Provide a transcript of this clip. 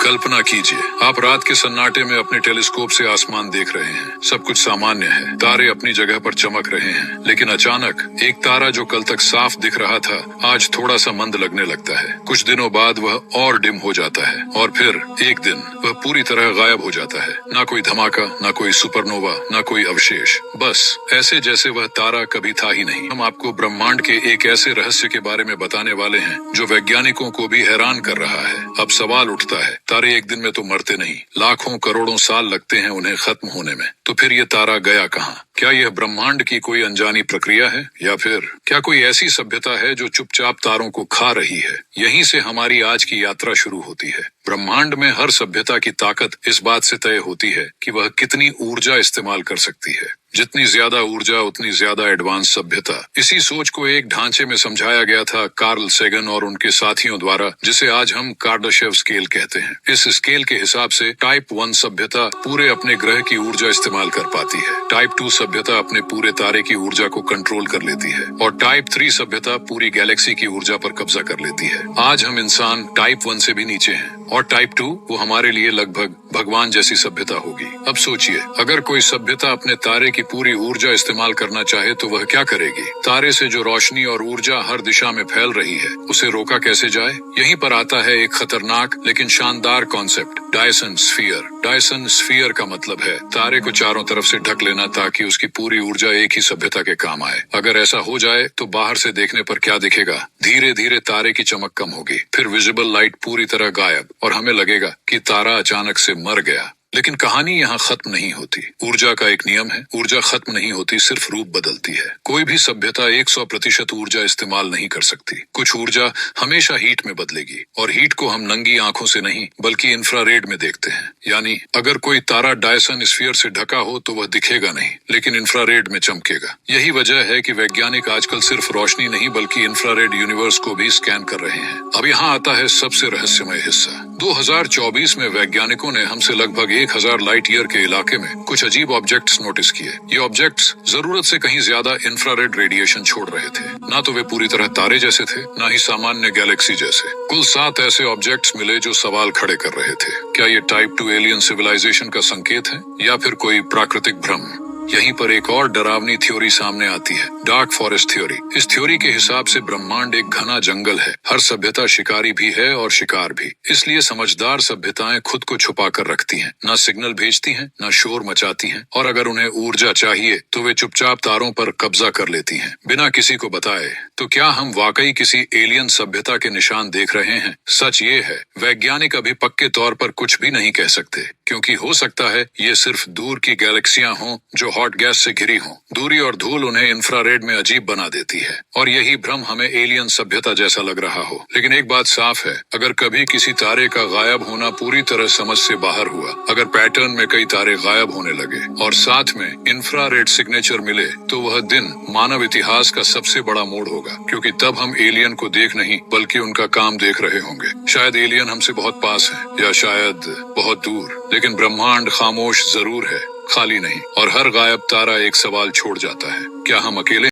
कल्पना कीजिए, आप रात के सन्नाटे में अपने टेलीस्कोप से आसमान देख रहे हैं। सब कुछ सामान्य है, तारे अपनी जगह पर चमक रहे हैं, लेकिन अचानक एक तारा जो कल तक साफ दिख रहा था, आज थोड़ा सा मंद लगने लगता है। कुछ दिनों बाद वह और डिम हो जाता है और फिर एक दिन वह पूरी तरह गायब हो जाता है। ना कोई धमाका, ना कोई सुपरनोवा, ना कोई अवशेष, बस ऐसे जैसे वह तारा कभी था ही नहीं। हम आपको ब्रह्मांड के एक ऐसे रहस्य के बारे में बताने वाले हैं जो वैज्ञानिकों को भी हैरान कर रहा है। अब सवाल उठता है, तारे एक दिन में तो मरते नहीं, लाखों करोड़ों साल लगते हैं उन्हें खत्म होने में। तो फिर ये तारा गया कहाँ? क्या यह ब्रह्मांड की कोई अनजानी प्रक्रिया है, या फिर क्या कोई ऐसी सभ्यता है जो चुपचाप तारों को खा रही है? यहीं से हमारी आज की यात्रा शुरू होती है। ब्रह्मांड में हर सभ्यता की ताकत इस बात से तय होती है कि वह कितनी ऊर्जा इस्तेमाल कर सकती है। जितनी ज्यादा ऊर्जा उतनी ज्यादा एडवांस सभ्यता। इसी सोच को एक ढांचे में समझाया गया था कार्ल सेगन और उनके साथियों द्वारा, जिसे आज हम कार्डाशेव स्केल कहते हैं। इस स्केल के हिसाब से टाइप 1 सभ्यता पूरे अपने ग्रह की ऊर्जा इस्तेमाल कर पाती है, टाइप 2 सभ्यता अपने पूरे तारे की ऊर्जा को कंट्रोल कर लेती है और टाइप 3 सभ्यता पूरी गैलेक्सी की ऊर्जा पर कब्जा कर लेती है। आज हम इंसान टाइप 1 से भी नीचे हैं और टाइप 2 वो हमारे लिए लगभग भगवान जैसी सभ्यता होगी। अब सोचिए, अगर कोई सभ्यता अपने तारे की पूरी ऊर्जा इस्तेमाल करना चाहे तो वह क्या करेगी? तारे से जो रोशनी और ऊर्जा हर दिशा में फैल रही है, उसे रोका कैसे जाए? यहीं पर आता है एक खतरनाक लेकिन शानदार concept, Dyson sphere. Dyson sphere का मतलब है तारे को चारों तरफ से ढक लेना ताकि उसकी पूरी ऊर्जा एक ही सभ्यता के काम आए। अगर ऐसा हो जाए तो बाहर से देखने पर क्या दिखेगा? धीरे धीरे तारे की चमक कम होगी, फिर विजिबल लाइट पूरी तरह गायब और हमें लगेगा कि तारा अचानक से मर गया। लेकिन कहानी यहाँ खत्म नहीं होती। ऊर्जा का एक नियम है, ऊर्जा खत्म नहीं होती, सिर्फ रूप बदलती है। कोई भी सभ्यता 100% ऊर्जा इस्तेमाल नहीं कर सकती। कुछ ऊर्जा हमेशा हीट में बदलेगी और हीट को हम नंगी आंखों से नहीं बल्कि इंफ्रारेड में देखते हैं। यानी अगर कोई तारा डायसन स्फीयर से ढका हो तो वह दिखेगा नहीं, लेकिन इंफ्रारेड में चमकेगा। यही वजह है कि वैज्ञानिक आजकल सिर्फ रोशनी नहीं बल्कि इंफ्रारेड यूनिवर्स को भी स्कैन कर रहे हैं। अब यहाँ आता है सबसे रहस्यमय हिस्सा। 2024 में वैज्ञानिकों ने हमसे लगभग 1000 लाइट ईयर के इलाके में कुछ अजीब ऑब्जेक्ट्स नोटिस किए। ये ऑब्जेक्ट्स जरूरत से कहीं ज्यादा इंफ्रारेड रेडिएशन छोड़ रहे थे। ना तो वे पूरी तरह तारे जैसे थे, ना ही सामान्य गैलेक्सी जैसे। कुल 7 ऐसे ऑब्जेक्ट्स मिले जो सवाल खड़े कर रहे थे। क्या ये टाइप 2 एलियन सिविलाइजेशन का संकेत है या फिर कोई प्राकृतिक भ्रम? यहीं पर एक और डरावनी थ्योरी सामने आती है, डार्क फॉरेस्ट थ्योरी। इस थ्योरी के हिसाब से ब्रह्मांड एक घना जंगल है। हर सभ्यता शिकारी भी है और शिकार भी। इसलिए समझदार सभ्यताएं खुद को छुपा कर रखती हैं, ना सिग्नल भेजती हैं, ना शोर मचाती हैं, और अगर उन्हें ऊर्जा चाहिए तो वे चुपचाप तारों पर कब्जा कर लेती हैं, बिना किसी को बताए। तो क्या हम वाकई किसी एलियन सभ्यता के निशान देख रहे हैं? सच ये है, वैज्ञानिक अभी पक्के तौर पर कुछ भी नहीं कह सकते, क्योंकि हो सकता है ये सिर्फ दूर की गैलेक्सियां हों जो हॉट गैस से घिरी हों। दूरी और धूल उन्हें इंफ्रारेड में अजीब बना देती है और यही भ्रम हमें एलियन सभ्यता जैसा लग रहा हो। लेकिन एक बात साफ है, अगर कभी किसी तारे का गायब होना पूरी तरह समझ से बाहर हुआ, अगर पैटर्न में कई तारे गायब होने लगे और साथ में इंफ्रारेड सिग्नेचर मिले, तो वह दिन मानव इतिहास का सबसे बड़ा मोड़ होगा, क्योंकि तब हम एलियन को देख नहीं बल्कि उनका काम देख रहे होंगे। शायद एलियन हमसे बहुत पास है या शायद बहुत दूर, लेकिन ब्रह्मांड खामोश जरूर है, खाली नहीं। और हर गायब तारा एक सवाल छोड़ जाता है, क्या हम अकेले